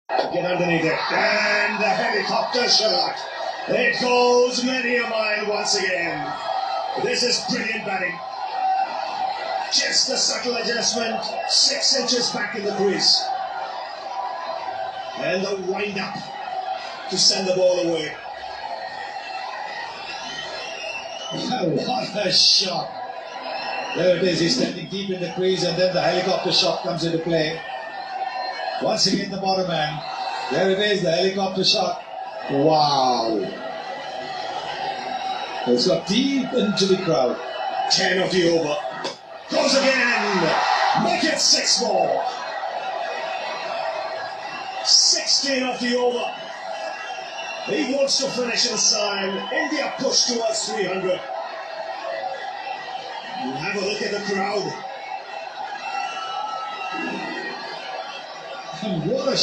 Get underneath it. And the helicopter shot. It goes many a mile once again. This is brilliant batting. Just a subtle adjustment. 6 inches back in the crease. And the wind up to send the ball away. What a shot. There it is. He's standing deep in the crease, and then the helicopter shot comes into play. Once again, the bottom man. There it is, the helicopter shot. Wow. It's got deep into the crowd. 10 of the over. Goes again. Make it 6 more. 16 of the over. He wants to finish inside. India push towards 300. You have a look at the crowd. And what a